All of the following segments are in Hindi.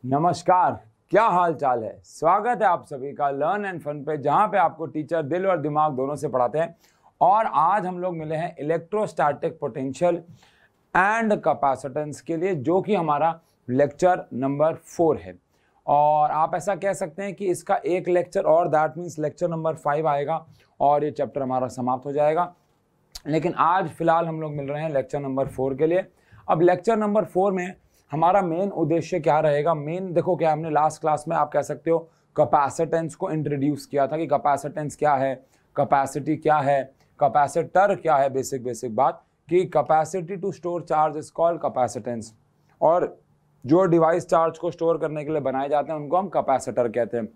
नमस्कार, क्या हाल चाल है। स्वागत है आप सभी का लर्न एंड फन पे, जहां पे आपको टीचर दिल और दिमाग दोनों से पढ़ाते हैं। और आज हम लोग मिले हैं इलेक्ट्रोस्टैटिक पोटेंशियल एंड कैपेसिटेंस के लिए, जो कि हमारा लेक्चर नंबर 4 है। और आप ऐसा कह सकते हैं कि इसका एक लेक्चर और, दैट मीन्स लेक्चर नंबर 5 आएगा और ये चैप्टर हमारा समाप्त हो जाएगा। लेकिन आज फिलहाल हम लोग मिल रहे हैं लेक्चर नंबर 4 के लिए। अब लेक्चर नंबर 4 में हमारा मेन उद्देश्य क्या रहेगा। मेन देखो, क्या हमने लास्ट क्लास में आप कह सकते हो कैपेसिटेंस को इंट्रोड्यूस किया था कि कैपेसिटेंस क्या है, कैपेसिटी क्या है, कैपेसिटर क्या है। बेसिक बात कि capacity to store charge is called capacitance, और जो डिवाइस चार्ज को स्टोर करने के लिए बनाए जाते हैं उनको हम कैपेसिटर कहते हैं।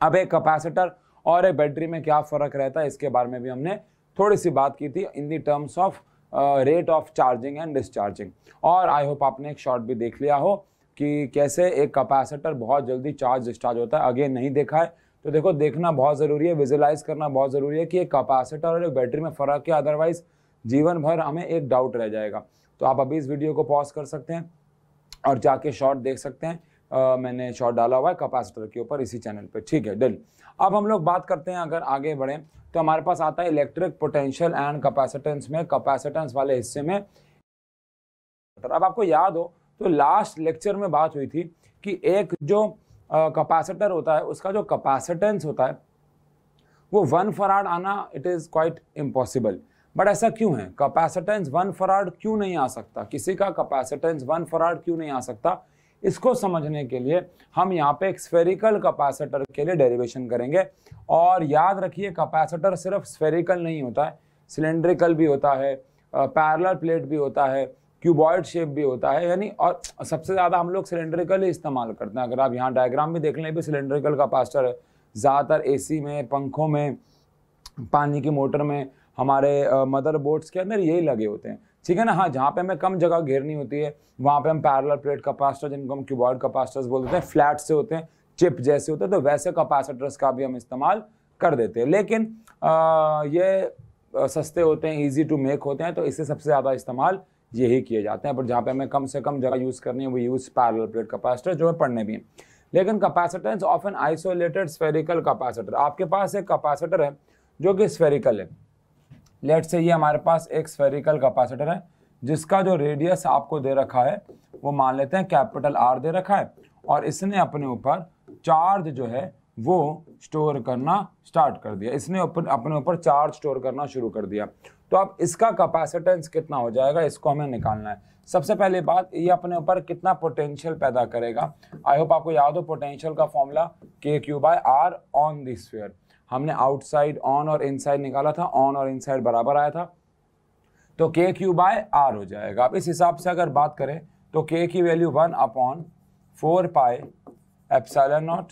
अब एक कैपेसिटर और एक बैटरी में क्या फ़र्क रहता है, इसके बारे में भी हमने थोड़ी सी बात की थी in the terms of rate of charging and discharging. और आई होप आपने एक शॉर्ट भी देख लिया हो कि कैसे एक कैपेसिटर बहुत जल्दी चार्ज डिस्चार्ज होता है। अगेन नहीं देखा है तो देखो, देखना बहुत ज़रूरी है, विजुलाइज करना बहुत ज़रूरी है कि एक कैपेसिटर और एक बैटरी में फ़र्क है, अदरवाइज जीवन भर हमें एक डाउट रह जाएगा। तो आप अभी इस वीडियो को पॉज कर सकते हैं और जाके शॉर्ट देख सकते हैं। मैंने शॉर्ट डाला हुआ है कैपेसिटर के ऊपर इसी चैनल पे, ठीक है डन। अब हम लोग बात करते हैं, अगर आगे बढ़ें तो हमारे पास आता है इलेक्ट्रिक पोटेंशियल एंड कैपेसिटेंस में, कैपेसिटेंस वाले हिस्से में। अब आपको याद हो तो लास्ट लेक्चर में बात हुई थी कि एक जो कैपेसिटर होता है उसका जो कैपेसिटेंस होता है वो 1 फराड आना it is quite impossible. But ऐसा क्यों है, कैपेसिटेंस 1 फराड क्यों नहीं आ सकता, किसी का कैपेसिटेंस 1 फराड क्यों नहीं आ सकता, इसको समझने के लिए हम यहाँ पे एक स्फेरिकल कैपेसिटर के लिए डेरिवेशन करेंगे। और याद रखिए, कैपेसिटर सिर्फ स्फेरिकल नहीं होता है, सिलेंड्रिकल भी होता है, पैरेलल प्लेट भी होता है, क्यूबॉइड शेप भी होता है, यानी और सबसे ज़्यादा हम लोग सिलेंड्रिकल ही इस्तेमाल करते हैं। अगर आप यहाँ डायग्राम भी देख लें, भी सिलेंड्रिकल कैपेसिटर है। ज़्यादातर एसी में, पंखों में, पानी की मोटर में, हमारे मदरबोर्ड्स के अंदर यही लगे होते हैं, ठीक है ना। हाँ, जहाँ पे हमें कम जगह घेरनी होती है वहाँ पे हम पैरेलल प्लेट कैपेसिटर, जिनको हम क्यूबॉइड कैपेसिटर्स बोलते हैं, फ्लैट से होते हैं, चिप जैसे होते हैं, तो वैसे कैपेसिटर्स का भी हम इस्तेमाल कर देते हैं। लेकिन ये सस्ते होते हैं, इजी टू मेक होते हैं, तो इससे सबसे ज़्यादा इस्तेमाल यही किए जाते हैं। पर जहाँ पे हमें कम से कम जगह यूज़ करनी है वो यूज़ पैरेलल प्लेट कैपेसिटर, जो है पढ़ने भी हैं। लेकिन capacitance of an isolated spherical capacitor, आपके पास एक कैपेसिटर है जो कि स्फेरिकल है। लेट्स से ये हमारे पास एक स्फेरिकल कैपेसिटर है जिसका जो रेडियस आपको दे रखा है वो मान लेते हैं कैपिटल R दे रखा है, और इसने अपने ऊपर चार्ज जो है वो स्टोर करना स्टार्ट कर दिया, इसने अपने ऊपर चार्ज स्टोर करना शुरू कर दिया। तो अब इसका कैपेसिटेंस कितना हो जाएगा, इसको हमें निकालना है। सबसे पहले बात, ये अपने ऊपर कितना पोटेंशियल पैदा करेगा। आई होप आपको याद हो पोटेंशियल का formula KQ/R on the sphere. हमने आउटसाइड ऑन और इनसाइड निकाला था, ऑन और इनसाइड बराबर आया था, तो KQ/R हो जाएगा। अब इस हिसाब से अगर बात करें तो K की value 1/4 pi epsilon not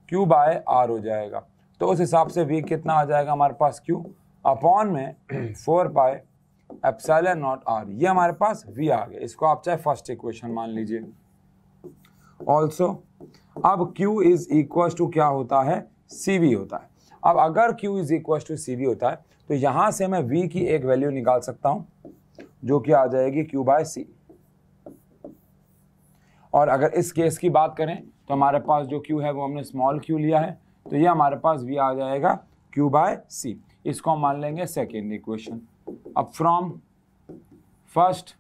Q/R हो जाएगा। तो उस हिसाब से V कितना आ जाएगा हमारे पास, Q अपॉन में 4 पाई एप्सिलॉन नॉट R, ये हमारे पास V आ गया। इसको आप चाहे फर्स्ट इक्वेशन मान लीजिए। ऑल्सो अब Q इज इक्वल टू क्या होता है, CV होता है। अब अगर Q is equal to CV होता है तो यहाँ से मैं V की एक वैल्यू निकाल सकता हूँ जो कि आ जाएगी Q/C। और अगर इस केस की बात करें तो हमारे पास जो Q है वो हमने स्मॉल q लिया है, तो ये हमारे पास V आ जाएगा Q/C। इसको हम मान लेंगे सेकेंड इक्वेशन। अब फ्रॉम फर्स्ट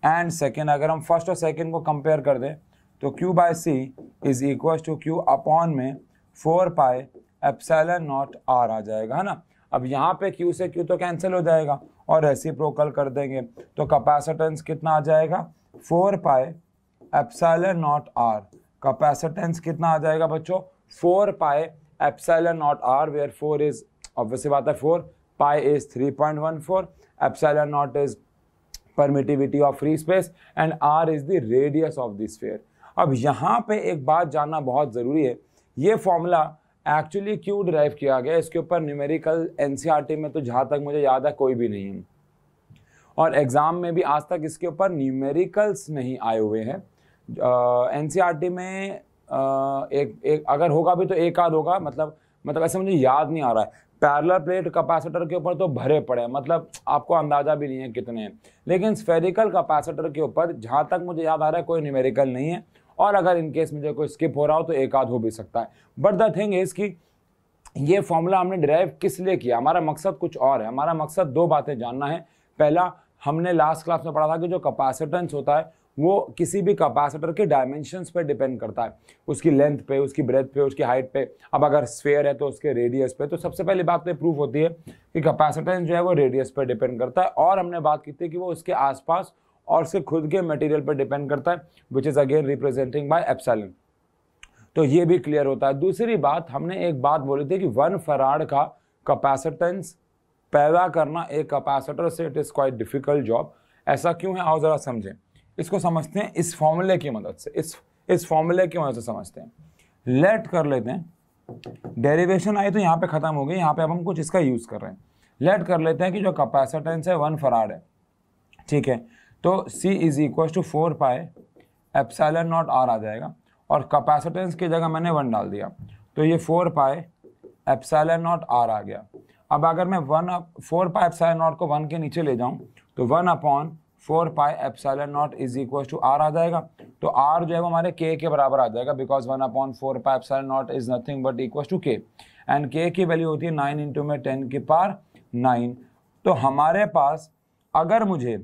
एंड सेकेंड, अगर हम फर्स्ट और सेकेंड को कंपेयर कर दें तो Q/C is equal to Q upon में 4 पाई एप्सिलॉन नॉट R आ जाएगा, है ना। अब यहाँ पे Q से Q तो कैंसिल हो जाएगा और रेसिप्रोकल कर देंगे, तो कैपेसिटेंस कितना आ जाएगा, 4 pi epsilon naught R। Capacitance कितना आ जाएगा बच्चों, 4 pi epsilon naught R, where 4 is obviously बात है 4, pi is 3.14, epsilon naught is permittivity of free space and R is the radius of the sphere. अब यहाँ पे एक बात जानना बहुत ज़रूरी है, ये फॉर्मूला एक्चुअली क्यों डिराइव किया गया, इसके ऊपर न्यूमेरिकल NCERT में तो जहाँ तक मुझे याद है कोई भी नहीं है, और एग्ज़ाम में भी आज तक इसके ऊपर न्यूमेरिकल्स नहीं आए हुए हैं। NCERT में एक अगर होगा भी तो एक आध होगा, मतलब ऐसे मुझे याद नहीं आ रहा है। पैरेलल प्लेट कैपेसिटर के ऊपर तो भरे पड़े हैं, मतलब आपको अंदाजा भी नहीं है कितने हैं। लेकिन स्फेरिकल कैपेसिटर के ऊपर जहाँ तक मुझे याद आ रहा है कोई न्यूमेरिकल नहीं है, और अगर इनकेस मुझे कोई स्किप हो रहा हो तो एक आध हो भी सकता है। बट द थिंग इज कि ये फॉर्मूला हमने डिराइव किस लिए किया, हमारा मकसद कुछ और है। हमारा मकसद दो बातें जानना है। पहला, हमने लास्ट क्लास में पढ़ा था कि जो कैपेसिटेंस होता है वो किसी भी कैपेसिटर के डायमेंशंस पे डिपेंड करता है, उसकी लेंथ पे, उसकी ब्रेथ पे, उसकी हाइट पे। अब अगर स्फीयर है तो उसके रेडियस पे। तो सबसे पहली बात तो प्रूफ होती है कि कैपेसिटेंस जो है वो रेडियस पे डिपेंड करता है, और हमने बात की थी कि वो उसके आसपास और उसके खुद के मटेरियल पर डिपेंड करता है, which is again representing by epsilon. तो ये भी क्लियर होता है। दूसरी बात, हमने एक बात बोली थी कि 1 फराड का कैपेसिटेंस पैदा करना एक कैपेसिटर से it is quite difficult job. ऐसा क्यों है, आओ जरा समझें। इसको समझते हैं इस फॉर्मूले की मदद से, इस फॉर्मूले की मदद से समझते हैं। लेट कर लेते हैं, डेरिवेशन आई तो यहाँ पे खत्म हो गई, यहाँ पे अब हम कुछ इसका यूज कर रहे हैं। लेट कर लेते हैं कि जो कैपेसिटेंस है 1 फराड है, ठीक है। तो C is equal to 4 pi epsilon naught R आ जाएगा, और कैपेसिटेंस की जगह मैंने 1 डाल दिया, तो ये 4 पाई एप्सिलॉन नॉट R आ गया। अब अगर मैं 4 पाई एप्सिलॉन नॉट को 1 के नीचे ले जाऊं तो 1/4 pi epsilon naught is equal to R आ जाएगा। तो R जो है वो हमारे K के बराबर आ जाएगा, because 1/4 pi epsilon naught is nothing but equal to K, and K की वैल्यू होती है 9 इंटू में 10 की पावर 9। तो हमारे पास अगर मुझे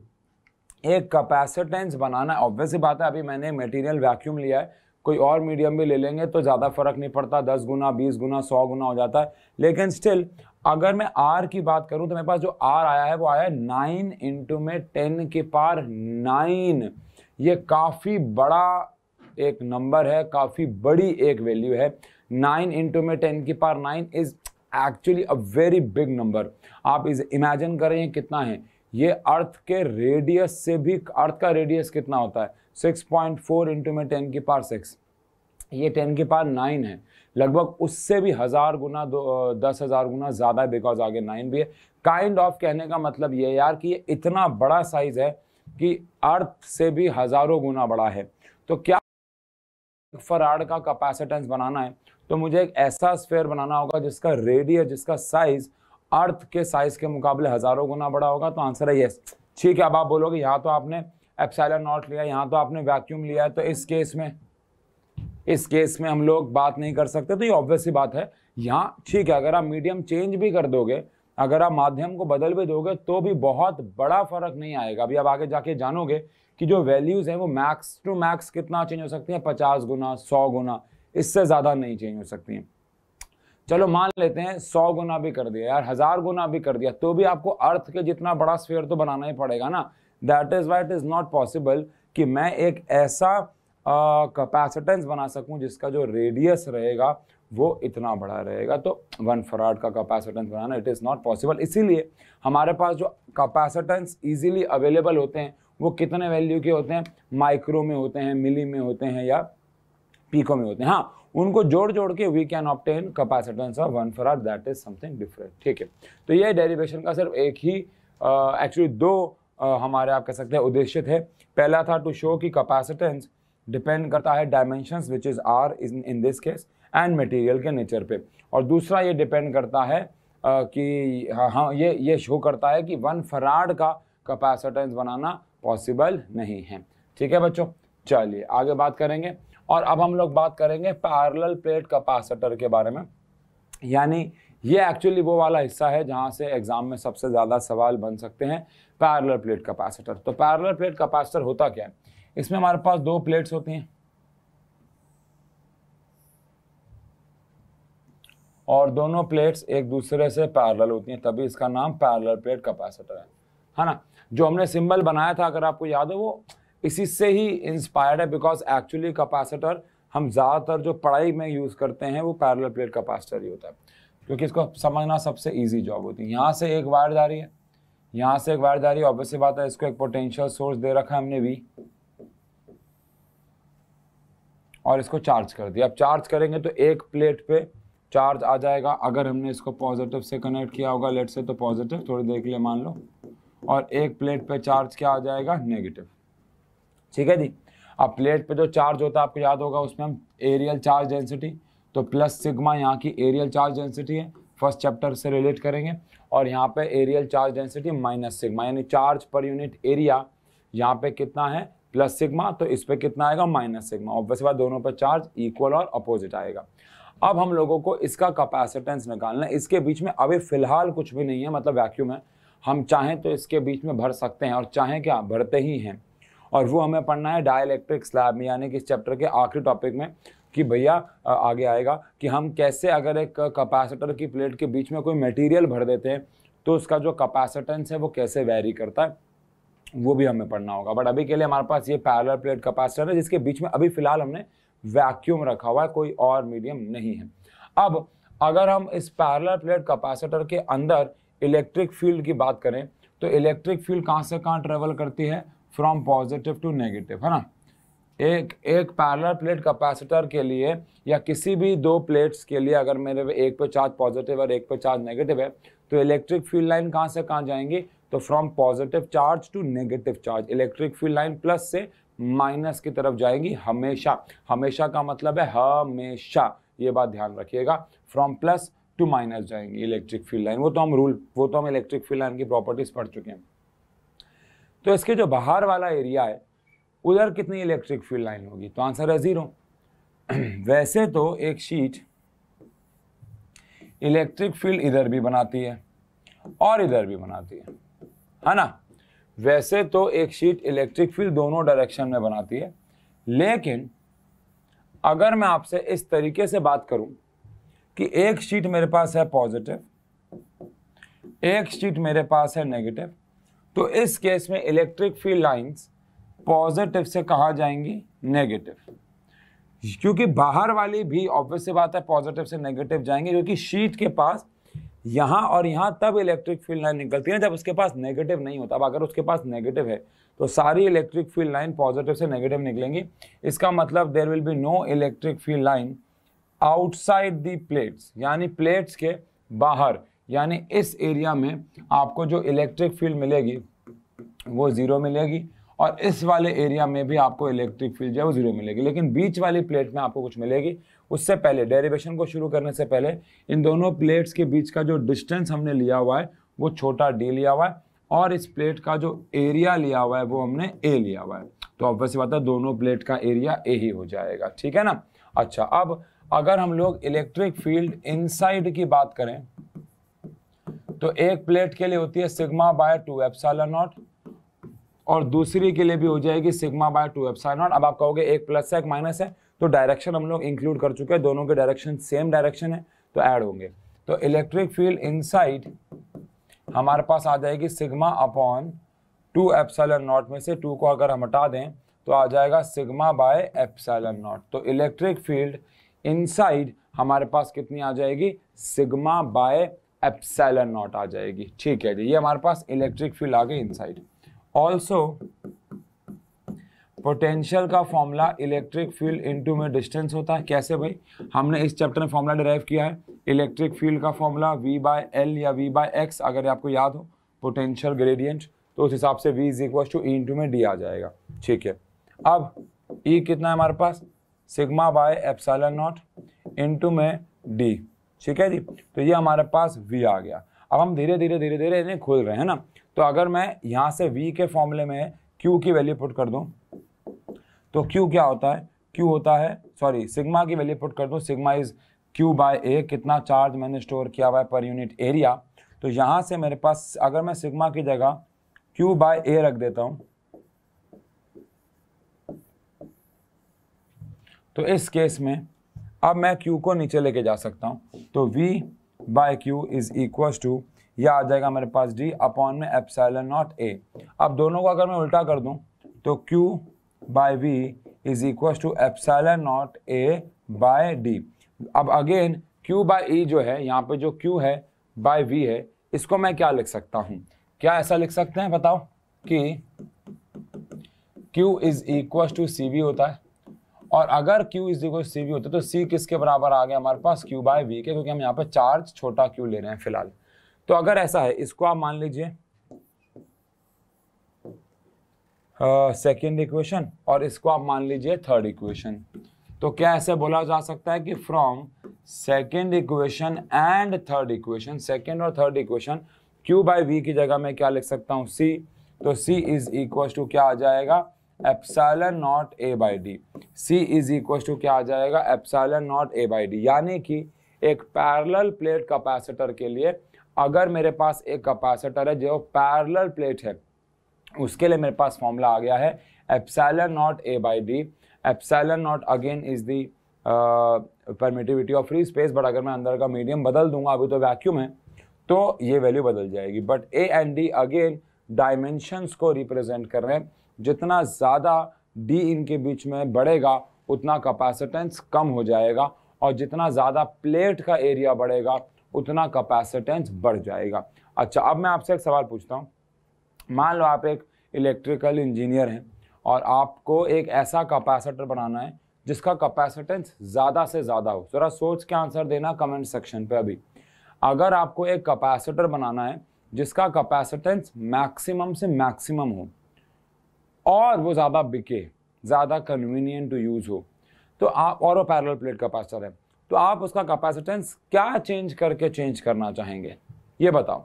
एक कैपेसिटेंस बनाना है, ऑब्वियसली बात है, अभी मैंने मटेरियल वैक्यूम लिया है, कोई और मीडियम भी ले लेंगे तो ज़्यादा फर्क नहीं पड़ता, 10 गुना 20 गुना 100 गुना हो जाता है। लेकिन स्टिल अगर मैं R की बात करूं तो मेरे पास जो R आया है वो आया है 9 इंटू में 10 की पावर 9। ये काफ़ी बड़ा एक नंबर है, काफ़ी बड़ी एक वैल्यू है। 9 इंटू में 10 की power 9 is actually a very big number. आप इस इमेजिन करें कितना है ये, अर्थ के रेडियस से भी, अर्थ का रेडियस कितना होता है 6.4 इंटू में 10 की पावर 6, ये 10 की पावर 9 है, लगभग उससे भी 1000 गुना 10,000 गुना ज़्यादा है, बिकॉज आगे 9 भी है। काइंड ऑफ कहने का मतलब ये यार कि ये इतना बड़ा साइज है कि अर्थ से भी हज़ारों गुना बड़ा है। तो क्या फराड का कैपेसिटेंस बनाना है तो मुझे एक ऐसा स्फीयर बनाना होगा जिसका रेडियस, जिसका साइज अर्थ के साइज के मुकाबले हज़ारों गुना बड़ा होगा। तो आंसर है यस। ठीक है, अब आप बोलोगे यहाँ तो आपने एप्सिलॉन नॉट लिया, यहाँ तो आपने वैक्यूम लिया है, तो इस केस में हम लोग बात नहीं कर सकते। तो ये ऑब्वियस सी बात है। यहाँ ठीक है, अगर आप मीडियम चेंज भी कर दोगे, अगर आप माध्यम को बदल भी दोगे तो भी बहुत बड़ा फर्क नहीं आएगा। अभी आप आगे जाके जानोगे कि जो वैल्यूज हैं वो मैक्स टू मैक्स कितना चेंज हो सकती हैं, 50 गुना 100 गुना, इससे ज़्यादा नहीं चेंज हो सकती हैं। चलो मान लेते हैं 100 गुना भी कर दिया यार, 1000 गुना भी कर दिया, तो भी आपको अर्थ के जितना बड़ा स्फीयर तो बनाना ही पड़ेगा ना। That is why it is not possible कि मैं एक ऐसा कैपेसिटेंस बना सकूं जिसका जो रेडियस रहेगा वो इतना बड़ा रहेगा। तो 1 फराड का capacitance banana it is not possible. इसीलिए हमारे पास जो कैपेसिटेंस इजीली अवेलेबल होते हैं वो कितने वैल्यू के होते हैं, माइक्रो में होते हैं, मिली में होते हैं, या पीको में होते हैं। हाँ, उनको जोड़ जोड़ के we can obtain capacitance of 1 farad, that is something different. ठीक है, तो ये डेरिवेशन का सिर्फ एक ही एक्चुअली दो हमारे आप कह सकते हैं उद्देश्य थे। पहला था टू शो कि कैपेसिटेंस डिपेंड करता है dimensions which is R in this case and material के नेचर पे, और दूसरा ये डिपेंड करता है कि हाँ ये शो करता है कि 1 फराड का कैपेसिटेंस बनाना पॉसिबल नहीं है। ठीक है बच्चों, चलिए आगे बात करेंगे। और अब हम लोग बात करेंगे पैरेलल प्लेट कैपेसिटर के बारे में। यानी ये एक्चुअली वो वाला हिस्सा है जहाँ से एग्जाम में सबसे ज़्यादा सवाल बन सकते हैं, पैरेलल प्लेट कैपेसिटर। तो पैरेलल प्लेट कैपेसिटर होता क्या है, इसमें हमारे पास 2 प्लेट्स होती हैं और दोनों प्लेट्स एक दूसरे से पैरेलल होती हैं, तभी इसका नाम पैरेलल प्लेट कैपेसिटर है ना। जो हमने सिंबल बनाया था अगर आपको याद हो वो इसी से ही इंस्पायर्ड है, बिकॉज एक्चुअली कैपेसिटर हम ज़्यादातर जो पढ़ाई में यूज़ करते हैं वो पैरेलल प्लेट कैपेसिटर ही होता है, क्योंकि इसको समझना सबसे ईजी जॉब होती है। यहाँ से एक वायर जा रही है, यहाँ से एक वायर जा रही है, ऑब्वियसली बात है, इसको एक पोटेंशियल सोर्स दे रखा है हमने V, और इसको चार्ज कर दिया। अब चार्ज करेंगे तो एक प्लेट पे चार्ज आ जाएगा, अगर हमने इसको पॉजिटिव से कनेक्ट किया होगा लेट से, तो पॉजिटिव, थोड़ी देर के लिए मान लो, और एक प्लेट पे चार्ज क्या आ जाएगा, नेगेटिव। ठीक है जी। अब प्लेट पे जो चार्ज होता है आपको याद होगा, उसमें हम एरियल चार्ज डेंसिटी, तो प्लस सिग्मा यहाँ की एरियल चार्ज डेंसिटी है, फर्स्ट चैप्टर से रिलेट करेंगे, और यहाँ पे areal charge density minus sigma, यानी चार्ज पर यूनिट एरिया यहाँ पे कितना है, प्लस सिग्मा, तो इस पे कितना आएगा माइनस सिग्मा। ऑब्वियस बात दोनों पे चार्ज इक्वल और अपोजिट आएगा। अब हम लोगों को इसका कैपेसिटेंस निकालना है। इसके बीच में अभी फिलहाल कुछ भी नहीं है, मतलब वैक्यूम है। हम चाहें तो इसके बीच में भर सकते हैं और चाहें क्या भरते ही हैं, और वो हमें पढ़ना है डाइलेक्ट्रिक स्लैब में, यानी कि इस चैप्टर के आखिरी टॉपिक में, कि भैया आगे आएगा कि हम कैसे अगर एक कैपेसिटर की प्लेट के बीच में कोई मटेरियल भर देते हैं तो उसका जो कैपेसिटेंस है वो कैसे वेरी करता है, वो भी हमें पढ़ना होगा। बट अभी के लिए हमारे पास ये पैरेलल प्लेट कैपेसिटर है जिसके बीच में अभी फिलहाल हमने वैक्यूम रखा हुआ है, कोई और मीडियम नहीं है। अब अगर हम इस पैरेलल प्लेट कैपेसिटर के अंदर इलेक्ट्रिक फील्ड की बात करें तो इलेक्ट्रिक फील्ड कहाँ से कहाँ ट्रेवल करती है, फ्रॉम पॉजिटिव टू नेगेटिव, है ना। एक पैरेलल प्लेट कैपेसिटर के लिए या किसी भी दो प्लेट्स के लिए अगर मेरे एक पे चार्ज पॉजिटिव और एक पे चार्ज नेगेटिव है तो इलेक्ट्रिक फील्ड लाइन कहाँ से कहाँ जाएंगी, तो from positive charge to negative charge. Electric field line plus से माइनस की तरफ जाएगी हमेशा। हमेशा का मतलब है हमेशा, ये बात ध्यान रखिएगा। फ्रॉम प्लस टू माइनस जाएंगी इलेक्ट्रिक फील्ड लाइन। वो तो हम इलेक्ट्रिक फील्ड लाइन की प्रॉपर्टीज पढ़ चुके हैं। तो इसके जो बाहर वाला एरिया है उधर कितनी इलेक्ट्रिक फील्ड लाइन होगी, तो आंसर है 0। वैसे तो एक शीट इलेक्ट्रिक फील्ड इधर भी बनाती है और इधर भी बनाती है ना। वैसे तो एक शीट इलेक्ट्रिक फील्ड दोनों डायरेक्शन में बनाती है, लेकिन अगर मैं आपसे इस तरीके से बात करूं कि एक शीट मेरे पास है पॉजिटिव, एक शीट मेरे पास है नेगेटिव, तो इस केस में इलेक्ट्रिक फील्ड लाइंस पॉजिटिव से कहाँ जाएंगी, नेगेटिव, क्योंकि बाहर वाली भी ऑब्वियस सी बात है पॉजिटिव से नेगेटिव जाएंगे, क्योंकि शीट के पास यहाँ और यहाँ तब इलेक्ट्रिक फील्ड लाइन निकलती है जब उसके पास नेगेटिव नहीं होता। अब अगर उसके पास नेगेटिव है तो सारी इलेक्ट्रिक फील्ड लाइन पॉजिटिव से नेगेटिव निकलेंगी। इसका मतलब there will be no electric field line outside the plates, यानी प्लेट्स के बाहर, यानी इस एरिया में आपको जो इलेक्ट्रिक फील्ड मिलेगी वो 0 मिलेगी, और इस वाले एरिया में भी आपको इलेक्ट्रिक फील्ड जो है वो 0 मिलेगी। लेकिन बीच वाली प्लेट में आपको कुछ मिलेगी। उससे पहले डेरिवेशन को शुरू करने से पहले इन दोनों प्लेट्स के बीच का जो डिस्टेंस हमने लिया हुआ है वो छोटा d लिया हुआ है, और इस प्लेट का जो एरिया लिया हुआ है वो हमने a लिया हुआ है। तो ऑब्वियस बात है दोनों प्लेट का एरिया a ही हो जाएगा, ठीक है ना। अच्छा, अब अगर हम लोग इलेक्ट्रिक फील्ड इनसाइड की बात करें तो एक प्लेट के लिए होती है सिग्मा बाय 2 एप्सिलॉन नॉट, और दूसरी के लिए भी हो जाएगी सिग्मा बाय 2 एप्सिलॉन नॉट। अब आप कहोगे एक प्लस है एक माइनस है, तो डायरेक्शन हम लोग इंक्लूड कर चुके हैं, दोनों के डायरेक्शन सेम डायरेक्शन है तो ऐड होंगे। तो इलेक्ट्रिक फील्ड इनसाइड हमारे पास आ जाएगी सिग्मा अपॉन 2 एप्सिलॉन नॉट, में से 2 को अगर हम हटा दें तो आ जाएगा सिग्मा बाय एप्सिलॉन नॉट। तो इलेक्ट्रिक फील्ड इनसाइड हमारे पास कितनी आ जाएगी, सिग्मा बाय एप्सिलॉन नॉट आ जाएगी, ठीक है जी। ये हमारे पास इलेक्ट्रिक फील्ड आ गई इनसाइड। ऑल्सो पोटेंशियल का फॉर्मूला इलेक्ट्रिक फील्ड इनटू में डिस्टेंस होता है। कैसे भाई, हमने इस चैप्टर में फॉर्मूला डिराइव किया है इलेक्ट्रिक फील्ड का फॉर्मूला V बाय L या V बाय X, अगर आपको याद हो पोटेंशियल ग्रेडियंट, तो उस हिसाब से V is equal to E into में D आ जाएगा, ठीक है। अब E कितना है हमारे पास, sigma by epsilon not into में D, ठीक है जी। तो ये हमारे पास V आ गया। अब हम धीरे धीरे इन्हें खोल रहे हैं ना। तो अगर मैं यहाँ से V के फॉर्मूले में Q की वैल्यू पुट कर दूं तो Q क्या होता है, Q होता है, सॉरी सिग्मा की वैल्यू पुट कर दूं, sigma is Q by A, कितना चार्ज मैंने स्टोर किया हुआ है पर यूनिट एरिया। तो यहाँ से मेरे पास अगर मैं सिग्मा की जगह Q बाय A रख देता हूँ तो इस केस में अब मैं Q को नीचे लेके जा सकता हूँ। तो V by Q is equal to, यह आ जाएगा मेरे पास D अपॉन में एप्सिलॉन नॉट A। अब दोनों को अगर मैं उल्टा कर दूं तो Q by V is equal to epsilon naught A by D। अब अगेन Q बाय E जो है, यहाँ पे जो Q है बाय V है, इसको मैं क्या लिख सकता हूँ, क्या ऐसा लिख सकते हैं बताओ कि Q is equal to CV होता है, और अगर Q is equal to CV होता है तो C किसके बराबर आ गया हमारे पास, Q बाय V के, क्योंकि हम यहाँ पे चार्ज छोटा Q ले रहे हैं फिलहाल। तो अगर ऐसा है, इसको आप मान लीजिए सेकेंड इक्वेशन और इसको आप मान लीजिए थर्ड इक्वेशन। तो क्या ऐसे बोला जा सकता है कि from second equation and third equation, second और third equation Q by V की जगह मैं क्या लिख सकता हूँ, C। तो C इज इक्वल टू क्या आ जाएगा, epsilon naught A by D. C is equal to क्या आ जाएगा, epsilon naught A by D. यानी कि एक पैरेलल प्लेट कैपेसिटर के लिए अगर मेरे पास एक कैपेसिटर है जो पैरेलल प्लेट है, उसके लिए मेरे पास फॉर्मूला आ गया है epsilon naught A by D. Epsilon not again is the permittivity of free space, but अगर मैं अंदर का मीडियम बदल दूंगा, अभी तो वैक्यूम है, तो ये वैल्यू बदल जाएगी। But A and D again dimensions को रिप्रेजेंट कर रहे हैं। जितना ज़्यादा डी इनके बीच में बढ़ेगा उतना कैपेसिटेंस कम हो जाएगा, और जितना ज़्यादा प्लेट का एरिया बढ़ेगा उतना कैपेसिटेंस बढ़ जाएगा। अच्छा, अब मैं आपसे एक सवाल पूछता हूँ। मान लो आप एक इलेक्ट्रिकल इंजीनियर हैं और आपको एक ऐसा कैपेसिटर बनाना है जिसका कैपेसिटेंस ज़्यादा से ज़्यादा हो। ज़रा सोच के आंसर देना कमेंट सेक्शन पे। अभी अगर आपको एक कैपेसिटर बनाना है जिसका कैपेसिटेंस मैक्सिमम से मैक्सिमम हो और वो ज़्यादा बिके, ज़्यादा कन्वीनियंट टू यूज़ हो, तो आप, और वो पैरेलल प्लेट कैपेसिटर है, तो आप उसका कैपेसिटेंस क्या चेंज करके चेंज करना चाहेंगे, ये बताओ।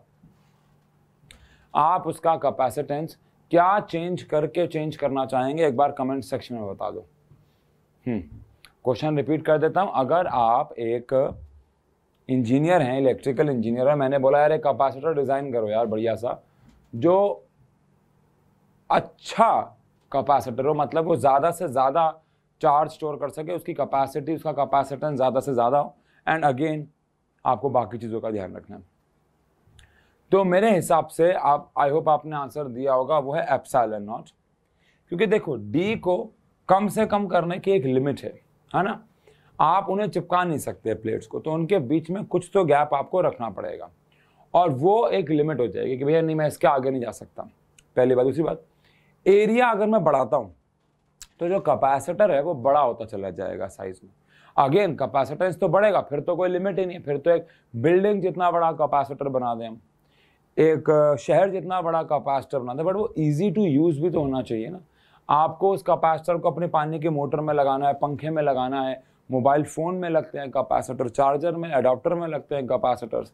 आप उसका कैपेसिटेंस क्या चेंज करके चेंज करना चाहेंगे, एक बार कमेंट सेक्शन में बता दो। क्वेश्चन रिपीट कर देता हूं। अगर आप एक इंजीनियर हैं, इलेक्ट्रिकल इंजीनियर है, मैंने बोला यार एक कैपेसिटर डिजाइन करो यार बढ़िया सा, जो अच्छा कैपेसिटर हो, मतलब वो ज़्यादा से ज़्यादा चार्ज स्टोर कर सके, उसकी कैपेसिटी, उसका कैपेसिटेंस ज़्यादा से ज़्यादा हो, एंड अगेन आपको बाकी चीज़ों का ध्यान रखना है। तो मेरे हिसाब से आप, आई होप आपने आंसर दिया होगा, वो है एप्सिलॉन नॉट। क्योंकि देखो डी को कम से कम करने की एक लिमिट है ना। आप उन्हें चिपका नहीं सकते प्लेट्स को, तो उनके बीच में कुछ तो गैप आपको रखना पड़ेगा, और वो एक लिमिट हो जाएगी कि भैया नहीं, मैं इसके आगे नहीं जा सकता। पहली बात। दूसरी बात, एरिया अगर मैं बढ़ाता हूँ तो जो कैपेसिटर है वो बड़ा होता चला जाएगा साइज में। अगेन कैपेसिटेंस तो बढ़ेगा, फिर तो कोई लिमिट ही नहीं है, फिर तो एक बिल्डिंग जितना बड़ा कैपेसिटर बना दें हम, एक शहर जितना बड़ा कैपेसिटर बना दें, बट वो इजी टू यूज भी तो होना चाहिए ना। आपको उस कैपेसिटर को अपने पानी के मोटर में लगाना है, पंखे में लगाना है, मोबाइल फ़ोन में लगते हैं कैपेसिटर, चार्जर में, अडॉप्टर में लगते हैं कैपेसिटर्स।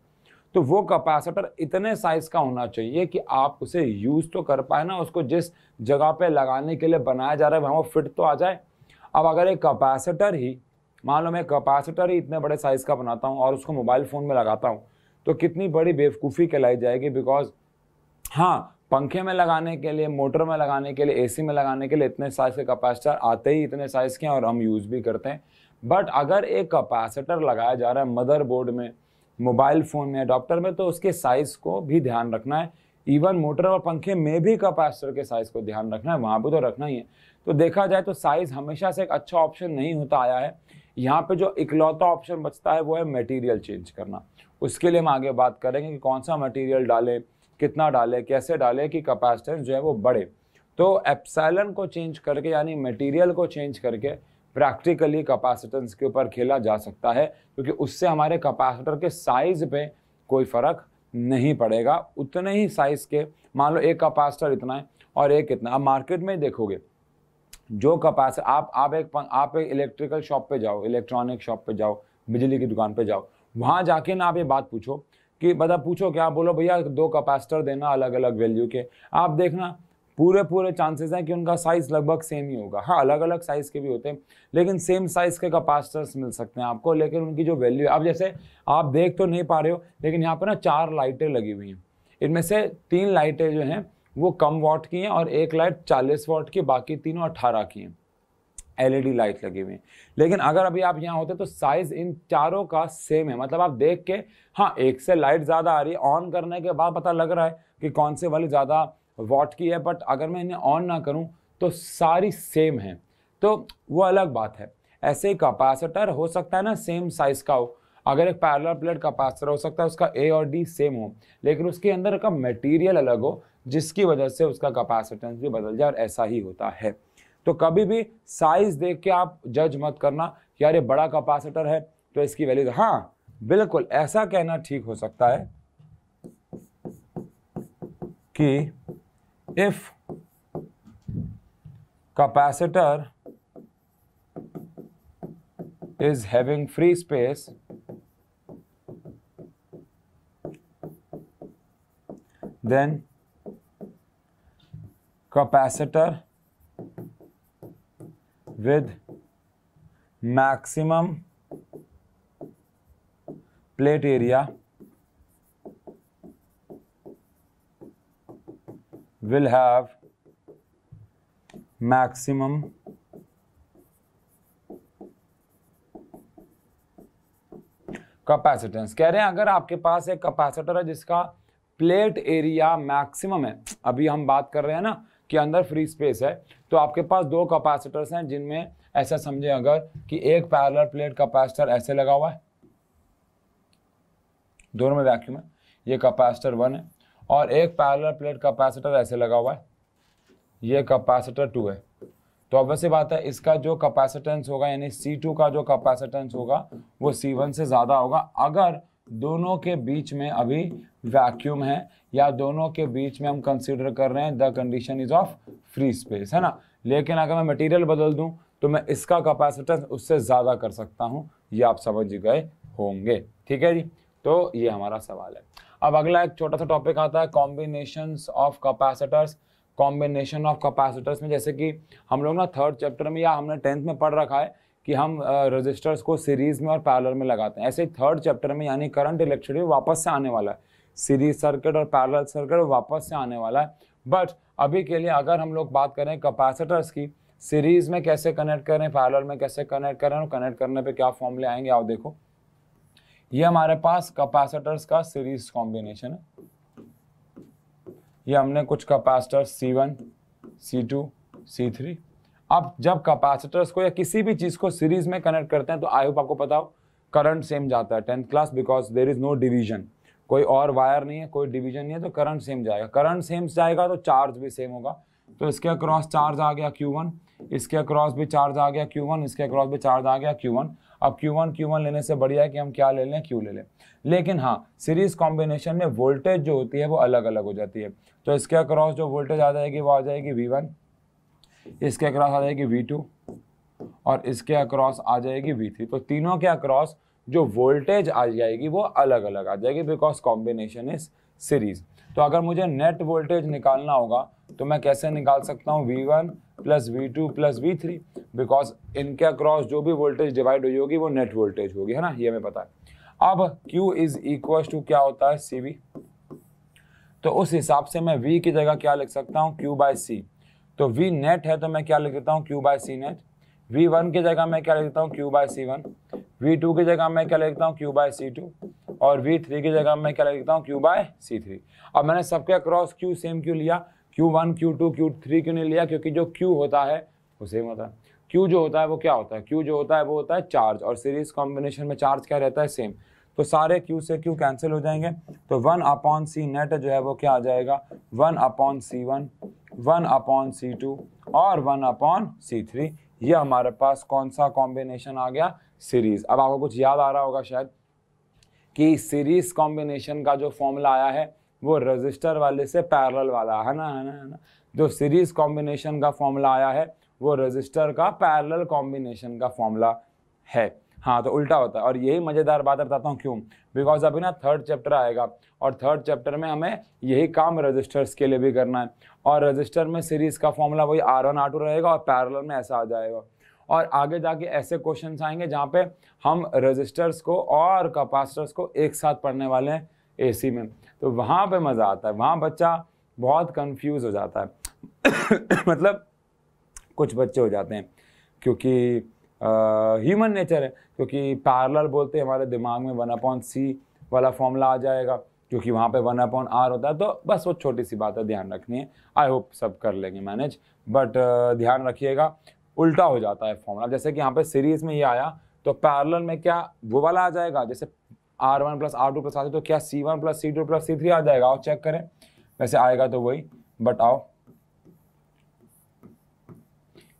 तो वो कैपेसिटर इतने साइज का होना चाहिए कि आप उसे यूज़ तो कर पाए ना, उसको जिस जगह पे लगाने के लिए बनाया जा रहा है वहाँ वो फिट तो आ जाए। अब अगर एक कैपेसिटर ही, मान लो मैं कैपेसिटर ही इतने बड़े साइज़ का बनाता हूँ और उसको मोबाइल फ़ोन में लगाता हूँ, तो कितनी बड़ी बेवकूफ़ी कहलाई जाएगी। बिकॉज हाँ, पंखे में लगाने के लिए, मोटर में लगाने के लिए, एसी में लगाने के लिए इतने साइज़ के कैपेसिटर आते ही इतने साइज़ के हैं और हम यूज़ भी करते हैं। बट अगर एक कैपेसिटर लगाया जा रहा है मदरबोर्ड में, मोबाइल फ़ोन में, अडॉप्टर में, तो उसके साइज़ को भी ध्यान रखना है। इवन मोटर और पंखे में भी कैपेसिटर के साइज़ को ध्यान रखना है, वहाँ पे तो रखना ही है। तो देखा जाए तो साइज़ हमेशा से एक अच्छा ऑप्शन नहीं होता आया है। यहाँ पे जो इकलौता ऑप्शन बचता है वो है मटेरियल चेंज करना। उसके लिए हम आगे बात करेंगे कि कौन सा मटेरियल डालें, कितना डालें, कैसे डालें कि कैपेसिटेंस जो है वो बढ़े। तो एप्सिलॉन को चेंज करके, यानी मटेरियल को चेंज करके प्रैक्टिकली कैपेसिटेंस के ऊपर खेला जा सकता है, क्योंकि उससे हमारे कैपेसिटर के साइज पे कोई फ़र्क नहीं पड़ेगा। उतने ही साइज के, मान लो एक कैपेसिटर इतना है और एक इतना। आप मार्केट में देखोगे जो कैपेसिटर, आप एक इलेक्ट्रिकल शॉप पे जाओ, इलेक्ट्रॉनिक शॉप पे जाओ, बिजली की दुकान पे जाओ, वहाँ जाके ना आप ये बात पूछो कि पूछो क्या, बोलो भैया 2 कैपेसिटर देना अलग अलग वैल्यू के, आप देखना पूरे चांसेस हैं कि उनका साइज़ लगभग सेम ही होगा। हाँ, अलग अलग साइज़ के भी होते हैं, लेकिन सेम साइज़ के कैपेसिटर्स मिल सकते हैं आपको, लेकिन उनकी जो वैल्यू है, अब जैसे आप देख तो नहीं पा रहे हो, लेकिन यहाँ पर ना 4 लाइटें लगी हुई हैं। इनमें से 3 लाइटें जो हैं वो कम वाट की हैं और एक लाइट 40 वाट की, बाकी तीनों 18 की हैं। एलईडी लाइट लगी हुई है। लेकिन अगर अभी आप यहाँ होते तो साइज इन चारों का सेम है। मतलब आप देख के, हाँ, एक से लाइट ज़्यादा आ रही है, ऑन करने के बाद पता लग रहा है कि कौन से वाली ज़्यादा वॉट की है, बट अगर मैं इन्हें ऑन ना करूँ तो सारी सेम है, तो वो अलग बात है। ऐसे ही कैपेसिटर हो सकता है ना सेम साइज का हो, अगर एक पैरेलल प्लेट कैपेसिटर हो सकता है उसका ए और डी सेम हो, लेकिन उसके अंदर का मटेरियल अलग हो, जिसकी वजह से उसका कैपेसिटेंस भी बदल जाए, और ऐसा ही होता है। तो कभी भी साइज देख के आप जज मत करना कि यार ये बड़ा कैपेसिटर है तो इसकी वैल्यू, हाँ बिल्कुल ऐसा कहना ठीक हो सकता है कि if capacitor is having free space, then capacitor with maximum plate area will have maximum capacitance. कह रहे हैं अगर आपके पास एक कैपेसिटर है जिसका प्लेट एरिया मैक्सिमम है, अभी हम बात कर रहे हैं ना कि अंदर फ्री स्पेस है, तो आपके पास दो कैपेसिटर्स हैं जिनमें ऐसा समझे अगर कि एक पैरेलल प्लेट कैपेसिटर ऐसे लगा हुआ है, दोनों में वैक्यूम है, ये कैपेसिटर 1 है, और एक पैरेलल प्लेट कैपेसिटर ऐसे लगा हुआ है, ये कैपेसिटर 2 है। तो ऑब्वियसली बात है इसका जो कैपेसिटेंस होगा यानी C2 का जो कैपेसिटेंस होगा वो C1 से ज़्यादा होगा अगर दोनों के बीच में अभी वैक्यूम है या दोनों के बीच में हम कंसीडर कर रहे हैं the condition is of free space, है ना। लेकिन अगर मैं मटेरियल बदल दूं तो मैं इसका कैपेसिटेंस उससे ज़्यादा कर सकता हूं, ये आप समझ गए होंगे। ठीक है जी, तो ये हमारा सवाल है। अब अगला एक छोटा सा टॉपिक आता है combinations of capacitors. Combination of capacitors में जैसे कि हम लोग ना थर्ड चैप्टर में या हमने 10th में पढ़ रखा है कि हम रजिस्टर्स को सीरीज में और पैरेलल में लगाते हैं, ऐसे ही थर्ड चैप्टर में यानी करंट इलेक्ट्रिसिटी वापस से आने वाला है, सीरीज सर्किट और पैरेलल सर्किट वापस से आने वाला है। बट अभी के लिए अगर हम लोग बात करें कैपेसिटर्स की, सीरीज में कैसे कनेक्ट करें, पैरेलल में कैसे कनेक्ट करें और कनेक्ट करने पर क्या फॉर्मूले आएंगे, आओ देखो। ये हमारे पास कैपेसिटर्स का सीरीज कॉम्बिनेशन है। ये हमने कुछ कैपेसिटर C1, C2, C3। अब जब कैपेसिटर्स को या किसी भी चीज़ को सीरीज में कनेक्ट करते हैं तो आई होप आपको पता हो करंट सेम जाता है 10th class, because there is no division, कोई और वायर नहीं है, कोई डिवीजन नहीं है, तो करंट सेम जाएगा। करंट सेम जाएगा तो चार्ज भी सेम होगा। तो इसके अक्रॉस चार्ज आ गया Q1, इसके अक्रॉस भी चार्ज आ गया Q1, इसके अक्रॉस भी चार्ज आ गया Q1। अब Q1 लेने से बढ़िया है कि हम क्या ले लें, Q ले लें। लेकिन हाँ, सीरीज कॉम्बिनेशन में वोल्टेज जो होती है वो अलग अलग हो जाती है। तो इसके अक्रॉस जो वोल्टेज आ जाएगी वो आ जाएगी V1, इसके अक्रॉस आ जाएगी V2 और इसके अक्रॉस आ जाएगी V3। तो तीनों के अक्रॉस जो वोल्टेज आ जाएगी वो अलग अलग आ जाएगी बिकॉज कॉम्बिनेशन इज सीरीज। तो अगर मुझे नेट वोल्टेज निकालना होगा तो मैं कैसे निकाल सकता हूँ, V1 plus V2 plus V3, because इनके अक्रॉस जो भी वोल्टेज डिवाइड हुई होगी वो नेट वोल्टेज होगी, है ना, ये हमें पता है। अब Q इज इक्वल टू क्या होता है, CV। तो उस हिसाब से मैं V की जगह क्या लिख सकता हूँ, Q बाय C। तो V नेट है तो मैं क्या लिख देता हूँ, Q bye C net. V1 की जगह मैं क्या लिख देता हूँ, Q बाय C1। V2 की जगह मैं क्या लिखता हूँ, Q बाय C2। और V3 की जगह मैं क्या लिखता हूँ, Q बाय C3। अब मैंने सबके अक्रॉस Q सेम क्यों लिया, Q1 Q2 Q3 क्यों नहीं लिया, क्योंकि जो Q होता है वो सेम होता है। Q जो होता है वो क्या होता है, Q जो होता है वो होता है चार्ज, और सीरीज कॉम्बिनेशन में चार्ज क्या रहता है, सेम। तो सारे Q से Q कैंसिल हो जाएंगे, तो 1/C नेट जो है वो क्या आ जाएगा, 1/C1, 1/C2 और 1/C3। ये हमारे पास कौन सा कॉम्बिनेशन आ गया, सीरीज। अब आपको कुछ याद आ रहा होगा शायद कि सीरीज कॉम्बिनेशन का जो फॉर्मूला आया है वो रजिस्टर वाले से पैरेलल वाला है ना। जो सीरीज कॉम्बिनेशन का फॉर्मूला आया है वो रजिस्टर का पैरेलल कॉम्बिनेशन का फॉर्मूला है। हाँ, तो उल्टा होता है। और यही मज़ेदार बात बताता हूँ क्यों, बिकॉज अभी ना थर्ड चैप्टर आएगा और थर्ड चैप्टर में हमें यही काम रजिस्टर्स के लिए भी करना है। और रजिस्टर में सीरीज का फॉर्मूला वही R1 R2 रहेगा और पैरेलल में ऐसा आ जाएगा। और आगे जाके ऐसे क्वेश्चंस आएंगे जहाँ पे हम रजिस्टर्स को और कैपेसिटर्स को एक साथ पढ़ने वाले हैं AC में, तो वहाँ पे मज़ा आता है। वहाँ बच्चा बहुत कंफ्यूज हो जाता है मतलब कुछ बच्चे हो जाते हैं, क्योंकि ह्यूमन नेचर है, क्योंकि पैरेलल बोलते हमारे दिमाग में 1/C वाला फॉर्मूला आ जाएगा, क्योंकि वहाँ पे 1/R होता है। तो बस वो छोटी सी बात है, ध्यान रखनी है। आई होप सब कर लेंगे मैनेज, बट ध्यान रखिएगा उल्टा हो जाता है फॉर्मूला। जैसे कि यहाँ पे सीरीज में ये आया तो पैरेलल में क्या वो वाला आ जाएगा, जैसे R1 plus R2 plus R3, तो क्या C1 plus C2 plus C3 आ जाएगा। आओ चेक करें, वैसे आएगा तो वही, बट आओ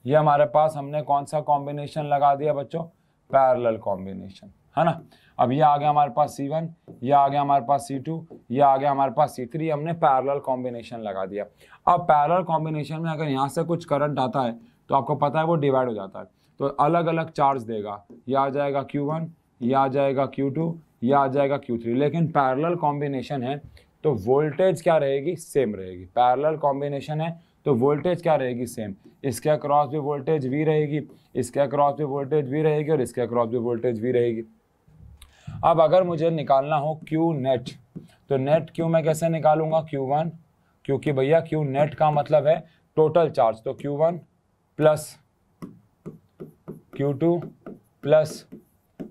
ये हमारे पास हमने कौन सा कॉम्बिनेशन लगा दिया बच्चों, पैरेलल कॉम्बिनेशन, है ना। अब ये आ गया हमारे पास C1, ये आ गया हमारे पास C2, ये आ गया हमारे पास C3, हमने पैरेलल कॉम्बिनेशन लगा दिया। अब पैरेलल कॉम्बिनेशन में अगर यहाँ से कुछ करंट आता है तो आपको पता है वो डिवाइड हो जाता है, तो अलग अलग चार्ज देगा। ये आ जाएगा Q1, ये आ जाएगा Q2, ये आ जाएगा Q3। लेकिन पैरेलल कॉम्बिनेशन है तो वोल्टेज क्या रहेगी, सेम रहेगी। पैरेलल कॉम्बिनेशन है तो वोल्टेज क्या रहेगी, सेम। इसके अक्रॉस भी वोल्टेज V रहेगी, इसके अक्रॉस भी वोल्टेज V रहेगी और इसके अक्रॉस भी वोल्टेज V रहेगी। अब अगर मुझे निकालना हो Q नेट, तो नेट Q मैं कैसे निकालूंगा, Q1, क्योंकि भैया Q नेट का मतलब है टोटल चार्ज, तो Q1 plus Q2 plus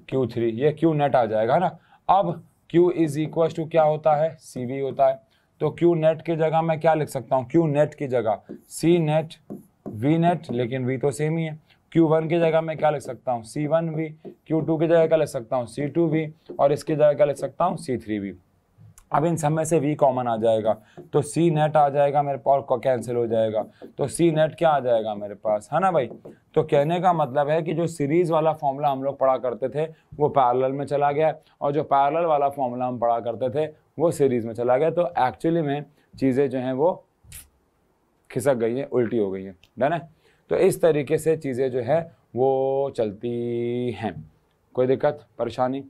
Q3, ये Q नेट आ जाएगा ना। अब Q इज इक्वल टू क्या होता है, CV होता है। तो Q नेट की जगह मैं क्या लिख सकता हूँ, Q नेट की जगह C नेट V नेट, लेकिन V तो सेम ही है। Q1 की जगह मैं क्या लिख सकता हूँ, C1V, Q2 की जगह क्या लिख सकता हूँ, C2V, और इसकी जगह क्या लिख सकता हूँ, C3V। अब इन सब में से V कॉमन आ जाएगा, तो C नेट आ जाएगा मेरे पास और कैंसिल हो जाएगा, तो C नेट क्या आ जाएगा मेरे पास, है ना भाई। तो कहने का मतलब है कि जो सीरीज वाला फॉर्मूला हम लोग पढ़ा करते थे वो पैरेलल में चला गया, और जो पैरेलल वाला फॉर्मूला हम पढ़ा करते थे वो सीरीज में चला गया। तो एक्चुअली में चीज़ें जो हैं वो खिसक गई हैं, उल्टी हो गई हैं, डन है। तो इस तरीके से चीज़ें जो है वो चलती हैं, कोई दिक्कत परेशानी।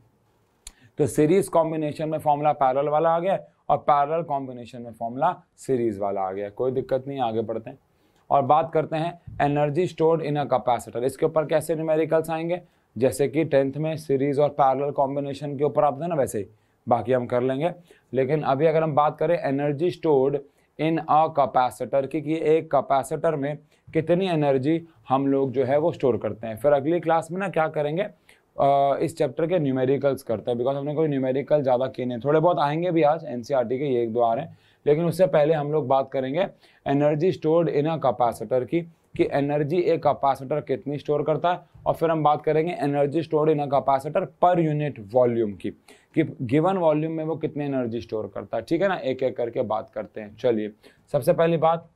तो सीरीज कॉम्बिनेशन में फॉर्मूला पैरेलल वाला आ गया और पैरेलल कॉम्बिनेशन में फॉर्मूला सीरीज वाला आ गया, कोई दिक्कत नहीं, आगे बढ़ते हैं और बात करते हैं energy stored in a capacitor. इसके ऊपर कैसे न्यूमेरिकल्स आएंगे, जैसे कि 10th में सीरीज और पैरेलल कॉम्बिनेशन के ऊपर आते हैं ना, वैसे ही बाकी हम कर लेंगे। लेकिन अभी अगर हम बात करें energy stored in a capacitor की, कि एक कैपेसिटर में कितनी एनर्जी हम लोग जो है वो स्टोर करते हैं, फिर अगली क्लास में ना क्या करेंगे, इस चैप्टर के न्यूमेरिकल्स करते हैं, बिकॉज हमने कोई न्यूमेरिकल ज़्यादा किए नहीं, थोड़े बहुत आएंगे भी आज एनसीईआरटी के, ये 1-2 आ रहे हैं। लेकिन उससे पहले हम लोग बात करेंगे energy stored in a capacitor की, कि एनर्जी एक कैपेसिटर कितनी स्टोर करता है, और फिर हम बात करेंगे energy stored in a capacitor पर यूनिट वॉल्यूम की, कि गिवन वॉल्यूम में वो कितनी एनर्जी स्टोर करता है, ठीक है ना। एक एक करके बात करते हैं। चलिए, सबसे पहली बात,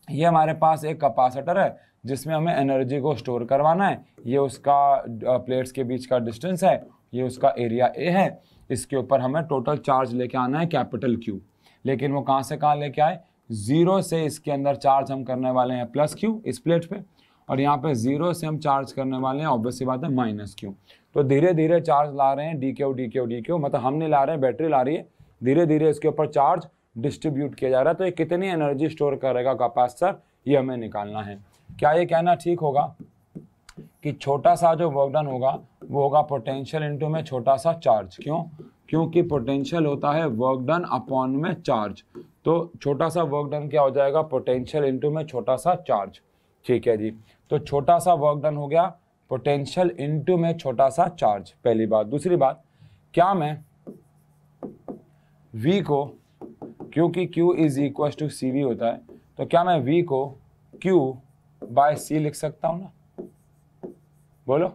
ये हमारे पास एक कैपेसिटर है जिसमें हमें एनर्जी को स्टोर करवाना है। ये उसका प्लेट्स के बीच का डिस्टेंस है, ये उसका एरिया ए है, इसके ऊपर हमें टोटल चार्ज लेके आना है कैपिटल Q। लेकिन वो कहाँ से कहाँ लेके आए, 0 से इसके अंदर चार्ज हम करने वाले हैं +Q इस प्लेट पे, और यहाँ पे 0 से हम चार्ज करने वाले हैं ऑब्वियसली बात है -Q। तो धीरे धीरे चार्ज ला रहे हैं dq, मतलब हम नहीं ला रहे हैं, बैटरी ला रही है, धीरे धीरे इसके ऊपर चार्ज डिस्ट्रीब्यूट किया जा रहा है। तो ये कितनी एनर्जी स्टोर करेगा कैपेसिटर, ये हमें निकालना है। क्या ये कहना ठीक होगा कि छोटा सा जो वर्क डन होगा वो होगा पोटेंशियल इनटू में छोटा सा चार्ज, क्यों, क्योंकि पोटेंशियल होता है वर्क डन अपॉन में चार्ज, तो छोटा सा वर्क डन क्या हो जाएगा, पोटेंशियल इनटू में छोटा सा चार्ज, ठीक है जी। तो छोटा सा वर्क डन हो गया पोटेंशियल इनटू में छोटा सा चार्ज, पहली बात। दूसरी बात, क्या मैं V को, क्योंकि Q is equal to CV होता है, तो क्या मैं V को Q/C लिख सकता हूँ ना, बोलो।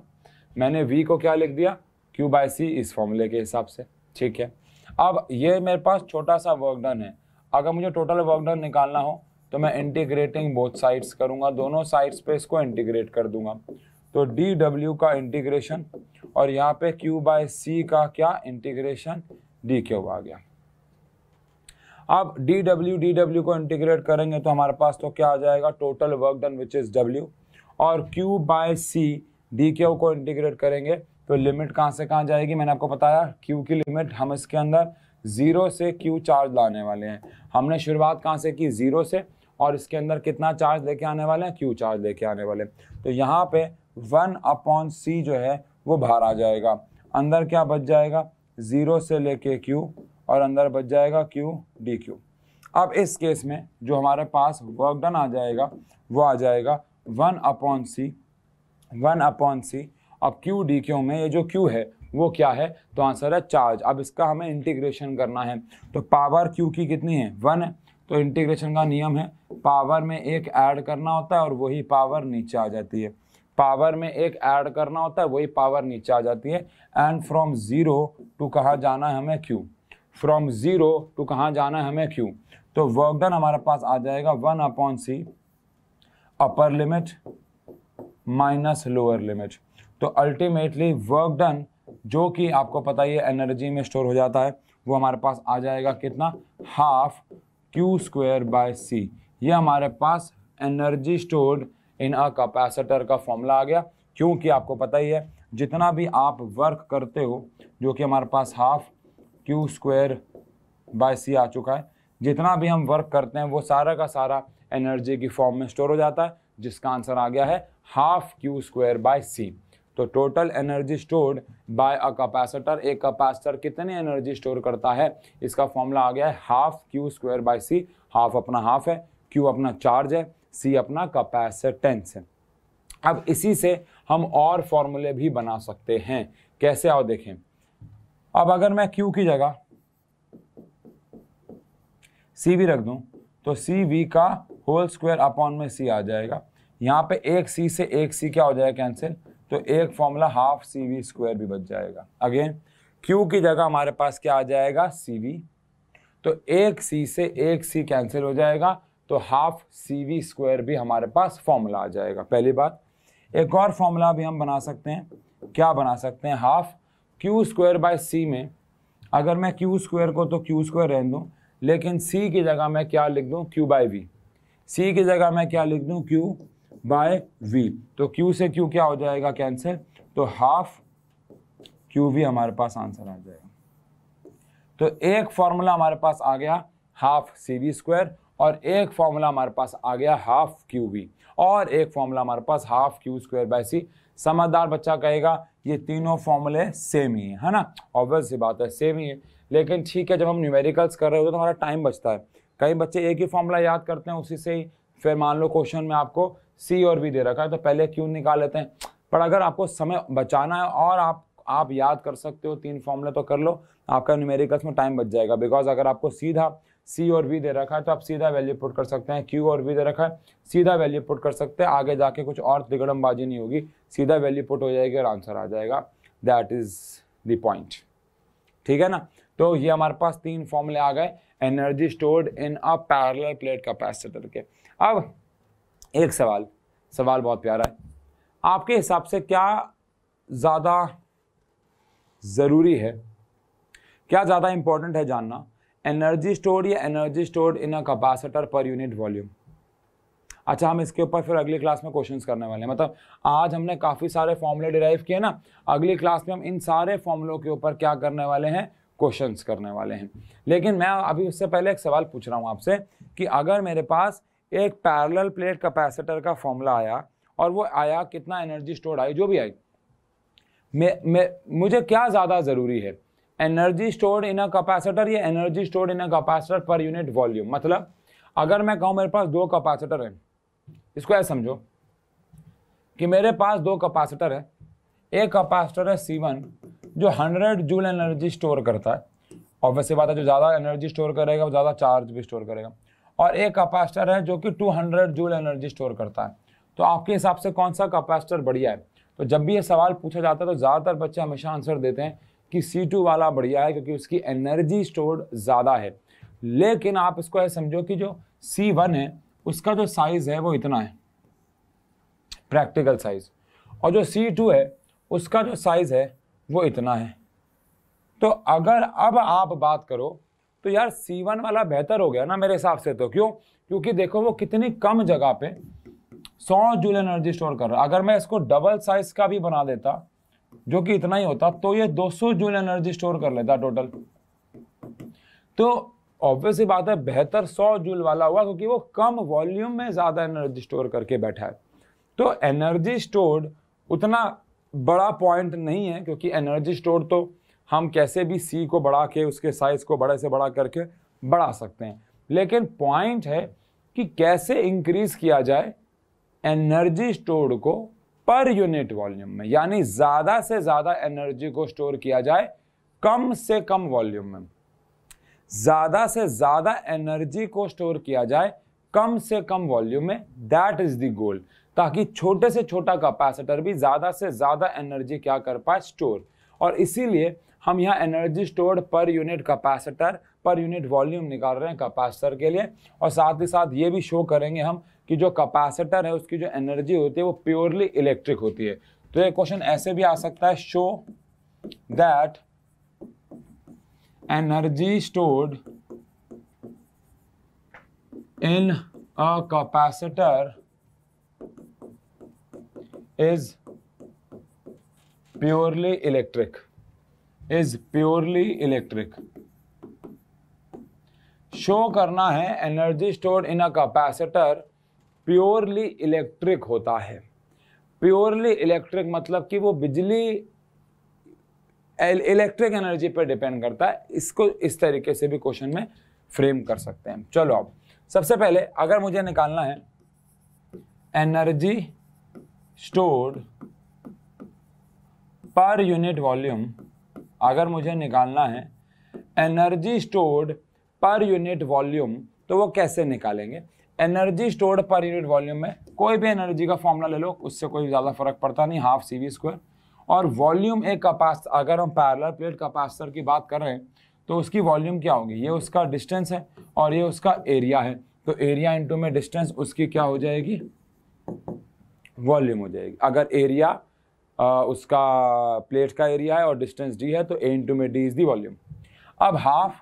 मैंने V को क्या लिख दिया, Q/C इस फॉर्मूले के हिसाब से, ठीक है। अब ये मेरे पास छोटा सा वर्क डन है, अगर मुझे टोटल वर्क डन निकालना हो तो मैं इंटीग्रेटिंग बोथ साइड्स करूंगा, दोनों साइड्स पे इसको इंटीग्रेट कर दूंगा। तो dW का इंटीग्रेशन और यहाँ पे Q/C का क्या इंटीग्रेशन, dQ आ गया। अब dW को इंटीग्रेट करेंगे तो हमारे पास तो क्या आ जाएगा, total work done which is W, और Q/C dQ को इंटीग्रेट करेंगे तो लिमिट कहाँ से कहाँ जाएगी, मैंने आपको बताया Q की लिमिट, हम इसके अंदर 0 से Q चार्ज लाने वाले हैं। हमने शुरुआत कहाँ से की, 0 से, और इसके अंदर कितना चार्ज लेके आने वाले हैं, Q चार्ज लेके आने वाले। तो यहाँ पे 1/C जो है वो बाहर आ जाएगा, अंदर क्या बच जाएगा, 0 से लेके Q, और अंदर बच जाएगा Q dQ। अब इस केस में जो हमारे पास वर्क डन आ जाएगा वो आ जाएगा 1/C। अब Q dQ में ये जो Q है वो क्या है, तो आंसर है चार्ज। अब इसका हमें इंटीग्रेशन करना है, तो पावर Q की कितनी है, 1 है, तो इंटीग्रेशन का नियम है पावर में एक ऐड करना होता है और वही पावर नीचे आ जाती है, पावर में एक ऐड करना होता है वही पावर नीचे आ जाती है। एंड फ्रॉम 0 टू कहाँ जाना है हमें, Q, फ्रॉम 0 टू कहाँ जाना है हमें, Q। तो वर्क डन हमारे पास आ जाएगा 1/C upper limit minus lower limit. तो अल्टीमेटली वर्क डन जो कि आपको पता ही है एनर्जी में स्टोर हो जाता है, वो हमारे पास आ जाएगा कितना, हाफ Q²/C। ये हमारे पास energy stored in a capacitor का फॉर्मूला आ गया, क्योंकि आपको पता ही है जितना भी आप वर्क करते हो, जो कि हमारे पास हाफ Q²/C आ चुका है, जितना भी हम वर्क करते हैं वो सारा का सारा एनर्जी की फॉर्म में स्टोर हो जाता है, जिसका आंसर आ गया है half Q square by C. तो total energy stored by a capacitor, एक कैपेसिटर कितनी एनर्जी स्टोर करता है, इसका फॉर्मूला आ गया है half Q square by C. Half अपना हाफ है, क्यू अपना चार्ज है, सी अपना कैपेसिटेंस है। अब इसी से हम और फॉर्मूले भी बना सकते हैं। कैसे आओ देखें। अब अगर मैं क्यू की जगह सी भी रख दूं तो सी वी का होल स्क्वायर अपॉन में सी आ जाएगा। यहाँ पे एक सी से एक सी क्या हो जाएगा, कैंसिल, तो एक formula half C V square भी बच जाएगा। अगेन क्यू की जगह हमारे पास क्या आ जाएगा, सी वी, तो एक सी से एक सी कैंसिल हो जाएगा, तो हाफ सी वी स्क्वायर भी हमारे पास फॉर्मूला आ जाएगा। पहली बात, एक और फॉर्मूला भी हम बना सकते हैं। क्या बना सकते हैं, हाफ क्यू स्क्वायर बाय सी में अगर मैं क्यू स्क्वायर को तो क्यू स्क्वायर रहने दूँ, लेकिन सी की जगह मैं क्या लिख दूँ, क्यू बाय वी। सी की जगह मैं क्या लिख दूँ, क्यू बाय वी, तो क्यू से क्यू क्या हो जाएगा, कैंसिल, तो हाफ क्यू वी हमारे पास आंसर आ जाएगा। तो एक फॉर्मूला हमारे पास आ गया हाफ सी वी स्क्वायर, और एक फॉर्मूला हमारे पास आ गया हाफ क्यू वी, और एक फॉर्मूला हमारे पास हाफ क्यू स्क्वायर बाय सी। समझदार बच्चा कहेगा ये तीनों फॉर्मूले सेम ही है ना, ऑब्वियस सी बात है सेम ही है। लेकिन ठीक है, जब हम न्यूमेरिकल्स कर रहे होते तो हमारा टाइम बचता है। कई बच्चे एक ही फॉर्मूला याद करते हैं, उसी से ही फिर मान लो क्वेश्चन में आपको सी और वी दे रखा है तो पहले क्यू निकाल लेते हैं। पर अगर आपको समय बचाना है और आप याद कर सकते हो तीन फॉर्मूले तो कर लो, आपका न्यूमेरिकल्स में टाइम बच जाएगा। बिकॉज अगर आपको सीधा सी और वी दे रखा है तो आप सीधा वैल्यू पुट कर सकते हैं, क्यू और वी दे रखा है सीधा वैल्यू पुट कर सकते हैं, आगे जाके कुछ और तिगड़मबाजी नहीं होगी, सीधा वैल्यू पुट हो जाएगी और आंसर आ जाएगा। दैट इज द पॉइंट, ठीक है ना। तो ये हमारे पास तीन फॉर्मूले आ गए energy stored in a parallel plate capacitor के। अब एक सवाल बहुत प्यारा है, आपके हिसाब से क्या ज़्यादा ज़रूरी है, क्या ज़्यादा इंपॉर्टेंट है जानना, एनर्जी स्टोर्ड या energy stored in a capacitor पर यूनिट वॉल्यूम। अच्छा, हम इसके ऊपर फिर अगली क्लास में क्वेश्चंस करने वाले हैं। मतलब आज हमने काफ़ी सारे फॉर्मूले डिराइव किए ना, अगली क्लास में हम इन सारे फॉर्मूलों के ऊपर क्या करने वाले हैं, क्वेश्चंस करने वाले हैं। लेकिन मैं अभी उससे पहले एक सवाल पूछ रहा हूँ आपसे कि अगर मेरे पास एक पैरेलल प्लेट कैपेसिटर का फॉर्मूला आया और वो आया कितना एनर्जी स्टोर्ड आई, जो भी आई, मुझे क्या ज़्यादा ज़रूरी है, energy stored in a capacitor या energy stored in a capacitor पर यूनिट वॉल्यूम। मतलब अगर मैं कहूँ मेरे पास दो कैपेसिटर है, इसको ऐसे समझो कि मेरे पास दो कैपेसिटर है, एक कैपेसिटर है C1 जो 100 जूल एनर्जी स्टोर करता है, और वैसे बात है जो ज़्यादा एनर्जी स्टोर करेगा वो ज़्यादा चार्ज भी स्टोर करेगा, और एक कैपेसिटर है जो कि 200 जूल एनर्जी स्टोर करता है। तो आपके हिसाब से कौन सा कैपेसिटर बढ़िया है। तो जब भी ये सवाल पूछा जाता है तो ज़्यादातर बच्चे हमेशा आंसर देते हैं कि C2 वाला बढ़िया है क्योंकि उसकी एनर्जी स्टोर्ड ज़्यादा है। लेकिन आप इसको ऐसे समझो कि जो C1 है उसका जो साइज़ है वो इतना है, प्रैक्टिकल साइज, और जो C2 है उसका जो साइज़ है वो इतना है। तो अगर अब आप बात करो तो यार C1 वाला बेहतर हो गया ना मेरे हिसाब से। तो क्यों, क्योंकि देखो वो कितनी कम जगह पे 100 जूल एनर्जी स्टोर कर रहा है। अगर मैं इसको डबल साइज का भी बना देता जो कि इतना ही होता तो ये 200 जूल एनर्जी स्टोर कर लेता टोटल। तो ऑब्वियस ही बात है बेहतर 100 जूल वाला हुआ क्योंकि वो कम वॉल्यूम में ज़्यादा एनर्जी स्टोर करके बैठा है। तो एनर्जी स्टोर्ड उतना बड़ा पॉइंट नहीं है क्योंकि एनर्जी स्टोर्ड तो हम कैसे भी सी को बढ़ा के उसके साइज को बड़े से बड़ा करके बढ़ा सकते हैं। लेकिन पॉइंट है कि कैसे इंक्रीज किया जाए एनर्जी स्टोर्ड को पर यूनिट वॉल्यूम में, यानी ज़्यादा से ज़्यादा एनर्जी को स्टोर किया जाए कम से कम वॉल्यूम में, ज़्यादा से ज़्यादा एनर्जी को स्टोर किया जाए कम से कम वॉल्यूम में। दैट इज द गोल, ताकि छोटे से छोटा कैपेसिटर भी ज़्यादा से ज़्यादा एनर्जी क्या कर पाए, स्टोर। और इसीलिए हम यहाँ energy stored per unit capacitor पर यूनिट वॉल्यूम निकाल रहे हैं कैपेसिटर के लिए। और साथ ही साथ ये भी शो करेंगे हम कि जो कैपेसिटर है उसकी जो एनर्जी होती है वो प्योरली इलेक्ट्रिक होती है। तो ये क्वेश्चन ऐसे भी आ सकता है, show that energy stored in a capacitor is purely electric, show करना है energy stored in a capacitor purely electric होता है। प्योरली इलेक्ट्रिक मतलब कि वो बिजली इलेक्ट्रिक एनर्जी पर डिपेंड करता है। इसको इस तरीके से भी क्वेश्चन में फ्रेम कर सकते हैं। चलो अब सबसे पहले अगर मुझे निकालना है एनर्जी स्टोर्ड पर यूनिट वॉल्यूम, अगर मुझे निकालना है एनर्जी स्टोर्ड पर यूनिट वॉल्यूम, तो वो कैसे निकालेंगे? एनर्जी स्टोर्ड पर यूनिट वॉल्यूम में कोई भी एनर्जी का फॉर्मूला ले लो, उससे कोई ज़्यादा फर्क पड़ता नहीं, हाफ CV²। और वॉल्यूम एक कैपेसिटर, अगर हम पैरेलल प्लेट कैपेसिटर की बात कर रहे हैं तो उसकी वॉल्यूम क्या होगी? ये उसका डिस्टेंस है और ये उसका एरिया है, तो एरिया इंटू में डिस्टेंस, उसकी क्या हो जाएगी? वॉल्यूम हो जाएगी। अगर एरिया उसका प्लेट का एरिया है और डिस्टेंस d है तो A इंटू में d इज दी वॉल्यूम। अब हाफ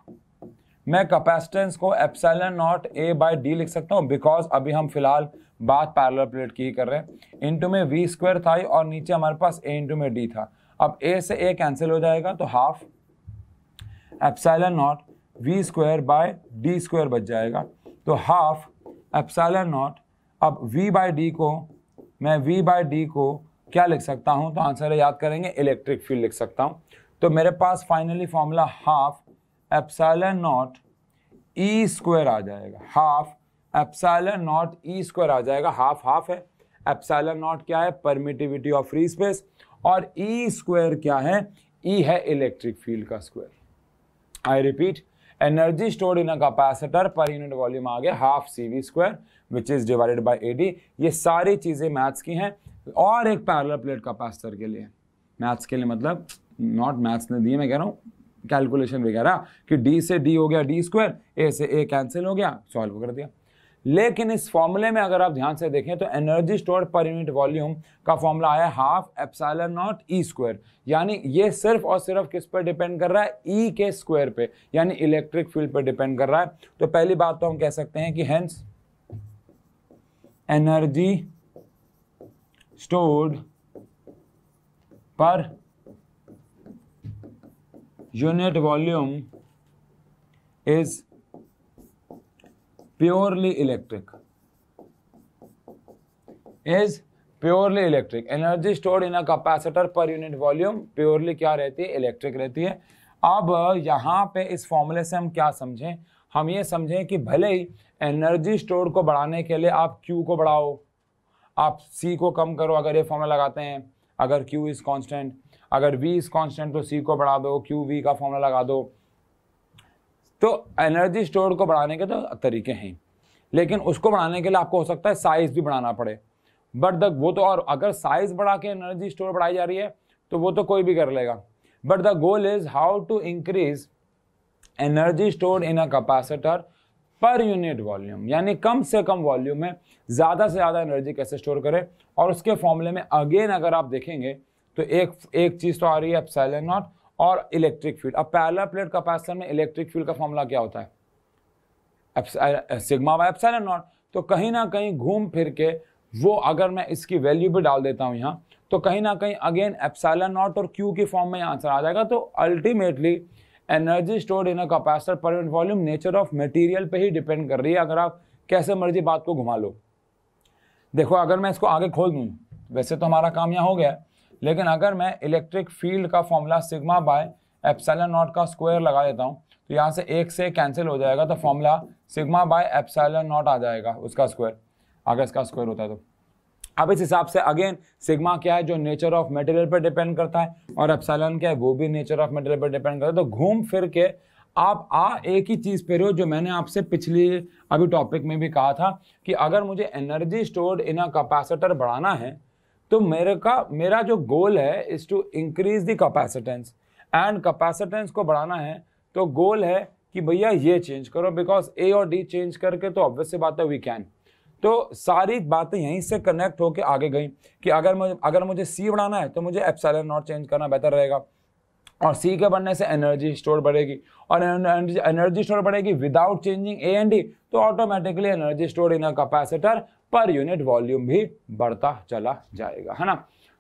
मैं कैपेसिटेंस को ε0A/d लिख सकता हूँ, बिकॉज अभी हम फिलहाल बात पैरेलल प्लेट की ही कर रहे हैं। इंटू में V² था और नीचे हमारे पास A इंटू में d था। अब A से A कैंसिल हो जाएगा तो हाफ ε0 V²/d² बच जाएगा। तो हाफ ε0, अब V/d को मैं V/d को क्या लिख सकता हूं? तो आंसर याद करेंगे, इलेक्ट्रिक फील्ड लिख सकता हूं। तो मेरे पास फाइनली फॉर्मूला हाफ ε0 E² आ जाएगा। हाफ ε0 E² आ जाएगा। हाफ हाफ है, ε0 क्या है? परमिटिविटी ऑफ फ्री स्पेस, और E² क्या है? E है इलेक्ट्रिक फील्ड का square. I repeat, energy stored in a capacitor पर यूनिट वॉल्यूम आ गया half CV² which is divided by AD। ये सारी चीजें मैथ्स की हैं और एक पैरेलल प्लेट कैपेसिटर के लिए। मैथ्स के लिए मतलब नॉट मैथ्स ने दिए, मैं कह रहा हूँ कैलकुलेशन वगैरह कि D से D हो गया d², A से A कैंसिल हो गया, सॉल्व कर दिया। लेकिन इस फॉर्मूले में अगर आप ध्यान से देखें तो एनर्जी स्टोर्ड पर यूनिट वॉल्यूम का फॉर्मूला आया हाफ ε0 E², यानी ये सिर्फ और सिर्फ किस पर डिपेंड कर रहा है? E के स्क्वायर पे, यानी इलेक्ट्रिक फील्ड पर डिपेंड कर रहा है। तो पहली बात तो हम कह सकते हैं कि हेंस एनर्जी स्टोर्ड पर unit volume is purely electric, is purely electric. Energy stored in a capacitor पर यूनिट वॉल्यूम प्योरली क्या रहती है? इलेक्ट्रिक रहती है। अब यहाँ पे इस फॉर्मूले से हम क्या समझें? हम ये समझें कि भले ही एनर्जी स्टोर्ड को बढ़ाने के लिए आप Q को बढ़ाओ, आप C को कम करो, अगर ये फॉर्मूला लगाते हैं, अगर Q इज कांस्टेंट, अगर V इज कांस्टेंट तो C को बढ़ा दो, QV का फॉर्मूला लगा दो। तो एनर्जी स्टोर्ड को बढ़ाने के तो तरीके हैं, लेकिन उसको बढ़ाने के लिए आपको हो सकता है साइज भी बढ़ाना पड़े, बट वो तो, और अगर साइज बढ़ा के एनर्जी स्टोर बढ़ाई जा रही है तो वो तो कोई भी कर लेगा। But the goal is how to increase energy stored in a capacitor पर यूनिट वॉल्यूम, यानी कम से कम वॉल्यूम में ज़्यादा से ज़्यादा एनर्जी कैसे स्टोर करें। और उसके फॉर्मूले में अगेन अगर आप देखेंगे तो एक चीज़ तो आ रही है ε0 और इलेक्ट्रिक फील्ड। अब पैरेलल प्लेट कैपेसिटर में इलेक्ट्रिक फील्ड का फॉर्मूला क्या होता है? σ/ε0। तो कहीं ना कहीं घूम फिर के वो, अगर मैं इसकी वैल्यू भी डाल देता हूँ यहाँ, तो कहीं ना कहीं अगेन ε0 और Q की फॉर्म में आंसर आ जाएगा। तो ultimately energy stored in a capacitor पर unit volume nature of material पे ही डिपेंड कर रही है, अगर आप कैसे मर्जी बात को घुमा लो। देखो अगर मैं इसको आगे खोल दूँ, वैसे तो हमारा काम यहाँ हो गया, लेकिन अगर मैं इलेक्ट्रिक फील्ड का फॉर्मूला σ/ε0 का स्क्वायर लगा देता हूँ तो यहाँ से एक से कैंसिल हो जाएगा, तो फॉर्मूला σ/ε0 आ जाएगा उसका स्क्वायर, अगर इसका स्क्वायर होता है तो। अब इस हिसाब से अगेन सिग्मा क्या है? जो नेचर ऑफ मटेरियल पर डिपेंड करता है, और एप्सिलॉन क्या है? वो भी नेचर ऑफ मटेरियल पर डिपेंड करता है। तो घूम फिर के आप एक ही चीज़ पे रहो, जो मैंने आपसे पिछली अभी टॉपिक में भी कहा था कि अगर मुझे energy stored in a capacitor बढ़ाना है तो मेरा जो गोल है is to increase the capacitance, and capacitance को बढ़ाना है तो गोल है कि भैया ये चेंज करो, बिकॉज ए और डी चेंज करके तो ऑब्वियस सी बात है वी कैन। तो सारी बातें यहीं से कनेक्ट होके आगे गई कि अगर मुझे सी बढ़ाना है तो मुझे ε0 चेंज करना बेहतर रहेगा, और सी के बढ़ने से एनर्जी स्टोर बढ़ेगी, और एनर्जी स्टोर बढ़ेगी without changing A and D, तो automatically energy store in a capacitor पर यूनिट वॉल्यूम भी बढ़ता चला जाएगा, है ना।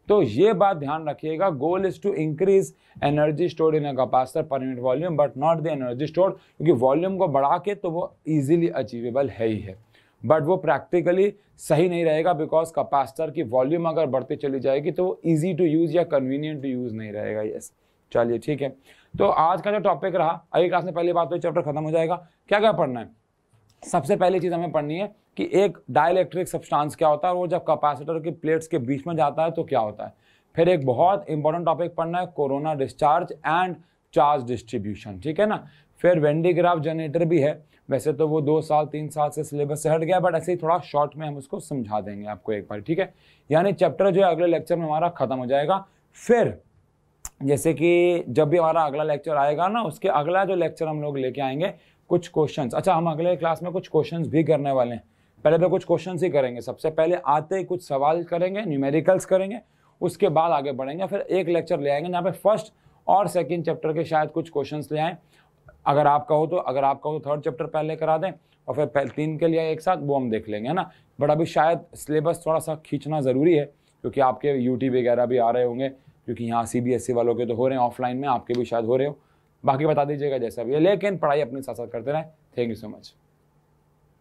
तो ये बात ध्यान रखिएगा, goal is to increase energy stored in a capacitor पर unit volume but not the energy stored, क्योंकि वॉल्यूम को बढ़ा के तो वो इजीली अचीवेबल है ही है, बट वो प्रैक्टिकली सही नहीं रहेगा, बिकॉज कैपेसिटर की वॉल्यूम अगर बढ़ती चली जाएगी तो वो ईजी टू यूज़ या कन्वीनियंट टू यूज़ नहीं रहेगा। यस, चलिए ठीक है। तो आज का जो टॉपिक रहा, अगली क्लास में पहली बात तो चैप्टर खत्म हो जाएगा। क्या क्या पढ़ना है? सबसे पहली चीज़ हमें पढ़नी है कि एक डाइलेक्ट्रिक सब्सटेंस क्या होता है, वो जब कैपेसिटर की प्लेट्स के बीच में जाता है तो क्या होता है। फिर एक बहुत इंपॉर्टेंट टॉपिक पढ़ना है, corona discharge and charge distribution, ठीक है ना। फिर वेन डी ग्राफ जनरेटर भी है, वैसे तो वो 2 साल 3 साल से सिलेबस से हट गया, बट ऐसे ही थोड़ा शॉर्ट में हम उसको समझा देंगे आपको एक बार, ठीक है। यानी चैप्टर जो है अगले लेक्चर में हमारा खत्म हो जाएगा। फिर जैसे कि जब भी हमारा अगला लेक्चर आएगा ना, उसके अगला जो लेक्चर हम लोग लेके आएंगे कुछ क्वेश्चंस। अच्छा, हम अगले क्लास में कुछ क्वेश्चंस भी करने वाले हैं। पहले तो कुछ क्वेश्चंस ही करेंगे, सबसे पहले आते ही कुछ सवाल करेंगे, न्यूमेरिकल्स करेंगे, उसके बाद आगे बढ़ेंगे। फिर एक लेक्चर ले आएंगे जहाँ पे फर्स्ट और सेकंड चैप्टर के शायद कुछ क्वेश्चंस ले आएँ, अगर आप कहो तो थर्ड चैप्टर पहले करा दें और फिर 3 के लिए एक साथ, वो हम देख लेंगे, है ना। बट अभी शायद सिलेबस थोड़ा सा खींचना ज़रूरी है, क्योंकि आपके यूटी वगैरह भी आ रहे होंगे, क्योंकि यहाँ CBSE वालों के तो हो रहे हैं ऑफलाइन में, आपके भी शायद हो रहे हो। बाकी बता दीजिएगा जैसा भी है, लेकिन पढ़ाई अपने साथ साथ करते रहें। Thank you so much.